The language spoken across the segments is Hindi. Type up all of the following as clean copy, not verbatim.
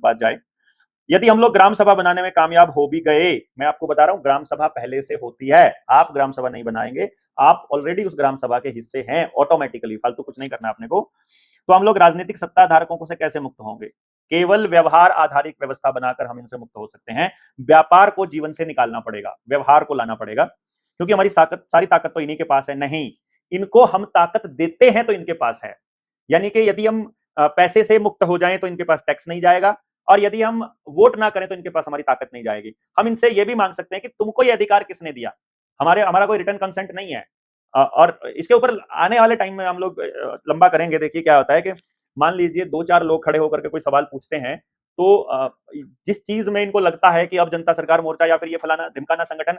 बात जाए। यदि हम लोग ग्राम सभा बनाने में कामयाब हो भी गए, मैं आपको बता रहा हूं ग्राम सभा पहले से होती है, आप ग्राम सभा नहीं बनाएंगे, आप ऑलरेडी उस ग्राम सभा के हिस्से हैं ऑटोमेटिकली, फालतू कुछ नहीं करना आपने को। तो हम लोग राजनीतिक सत्ता धारकों से कैसे मुक्त होंगे? केवल व्यवहार आधारित व्यवस्था बनाकर हम इनसे मुक्त हो सकते हैं। व्यापार को जीवन से निकालना पड़ेगा, व्यवहार को लाना पड़ेगा, क्योंकि हमारी सारी ताकत तो इन्हीं के पास है। नहीं, इनको हम ताकत देते हैं तो इनके पास है। यानी कि यदि हम पैसे से मुक्त हो जाएं तो इनके पास टैक्स नहीं जाएगा, और यदि हम वोट ना करें तो इनके पास हमारी ताकत नहीं जाएगी। हम इनसे यह भी मांग सकते हैं कि तुमको ये अधिकार किसने दिया? हमारा कोई रिटर्न कंसेंट नहीं है। और इसके ऊपर आने वाले टाइम में हम लोग लंबा करेंगे। देखिए क्या होता है कि मान लीजिए दो चार लोग खड़े होकर के कोई सवाल पूछते हैं, तो जिस चीज में इनको लगता है कि अब जनता सरकार मोर्चा या फिर ये फलाना ढिमकाना संगठन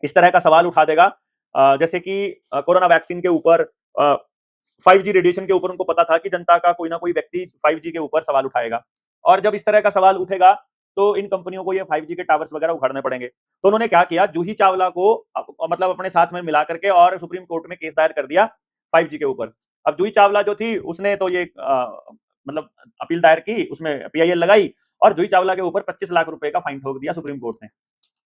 इस तरह का सवाल उठा देगा, जैसे कि कोरोना वैक्सीन के ऊपर, 5G रेडिएशन के ऊपर, उनको पता था कि जनता का कोई ना कोई व्यक्ति 5G के ऊपर सवाल उठाएगा, और जब इस तरह का सवाल उठेगा तो इन कंपनियों को ये 5G के टावर्स वगैरह उखाड़ने पड़ेंगे। तो उन्होंने क्या किया, जूही चावला को मतलब अपने साथ में मिला करके और सुप्रीम कोर्ट में केस दायर कर दिया 5G के ऊपर। अब जूही चावला जो थी उसने तो ये मतलब अपील दायर की, उसमें PIL लगाई, और जूही चावला के ऊपर 25 लाख रुपए का फाइन ठोक दिया सुप्रीम कोर्ट ने।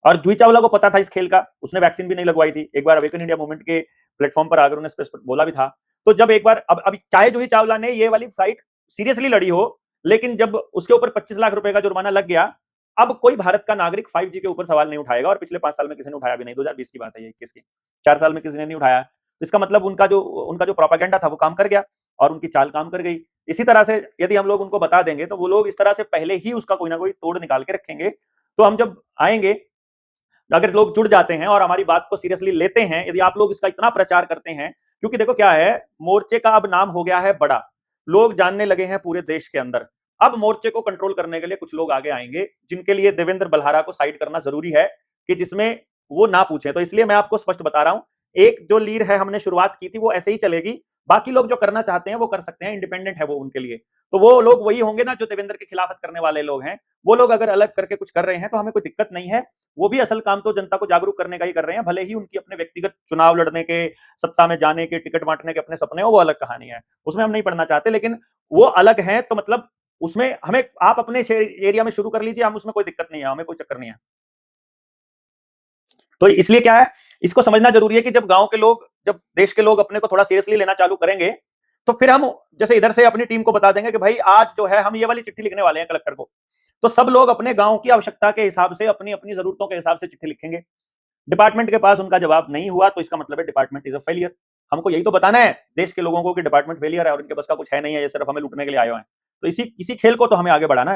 और जूही चावला को पता था इस खेल का, उसने वैक्सीन भी नहीं लगवाई थी। एक बार अवेकन इंडिया मूवमेंट के प्लेटफॉर्म पर आकर उन्होंने स्पष्ट बोला भी था। तो जब एक बार, अब चाहे जूही चावला ने ये वाली फाइट सीरियसली लड़ी हो, लेकिन जब उसके ऊपर 25 लाख रुपए का जुर्माना लग गया, अब कोई भारत का नागरिक 5G के ऊपर सवाल नहीं उठाएगा, और पिछले 5 साल में किसी ने उठाया भी नहीं। 2020 की बात है ये, 21 की, 4 साल में किसी ने नहीं उठाया। तो इसका मतलब उनका जो प्रोपेगेंडा था वो काम कर गया, और उनकी चाल काम कर गई। इसी तरह से यदि हम लोग उनको बता देंगे तो वो लोग इस तरह से पहले ही उसका कोई ना कोई तोड़ निकाल के रखेंगे। तो हम जब आएंगे, अगर लोग जुड़ जाते हैं और हमारी बात को सीरियसली लेते हैं, यदि आप लोग इसका इतना प्रचार करते हैं, क्योंकि देखो क्या है, मोर्चे का अब नाम हो गया है बड़ा, लोग जानने लगे हैं पूरे देश के अंदर। अब मोर्चे को कंट्रोल करने के लिए कुछ लोग आगे आएंगे, जिनके लिए देवेंद्र बल्हारा को साइड करना जरूरी है, कि जिसमें वो ना पूछे। तो इसलिए मैं आपको स्पष्ट बता रहा हूं, एक जो लीड है हमने शुरुआत की थी वो ऐसे ही चलेगी। बाकी लोग जो करना चाहते हैं वो कर सकते हैं, इंडिपेंडेंट है वो उनके लिए। तो वो लोग वही होंगे ना जो देवेंद्र की खिलाफत करने वाले लोग हैं। वो लोग अगर अलग करके कुछ कर रहे हैं तो हमें कोई दिक्कत नहीं है। वो भी असल काम तो जनता को जागरूक करने का ही कर रहे हैं, भले ही उनकी अपने व्यक्तिगत चुनाव लड़ने के, सत्ता में जाने के, टिकट बांटने के अपने सपने हो, वो अलग कहानी है, उसमें हम नहीं पढ़ना चाहते। लेकिन वो अलग है तो मतलब उसमें हमें, आप अपने एरिया में शुरू कर लीजिए, हम उसमें कोई दिक्कत नहीं है, हमें कोई चक्कर नहीं है। तो इसलिए क्या है, इसको समझना जरूरी है कि जब गांव के लोग, जब देश के लोग अपने को थोड़ा सीरियसली लेना चालू करेंगे, तो फिर हम जैसे इधर से अपनी टीम को बता देंगे कि भाई आज जो है हम ये वाली चिट्ठी लिखने वाले हैं कलेक्टर को, तो सब लोग अपने गांव की आवश्यकता के हिसाब से, अपनी अपनी जरूरतों के हिसाब से चिट्ठी लिखेंगे। डिपार्टमेंट के पास उनका जवाब नहीं हुआ तो इसका मतलब है डिपार्टमेंट इज अ फेलियर। हमको यही तो बताना है देश के लोगों को कि डिपार्टमेंट फेलियर है और इनके पास का कुछ है नहीं है, ये सिर्फ हमें लूटने के लिए आए हुए हैं। तो इसी इसी खेल को तो हमें आगे बढ़ाना है।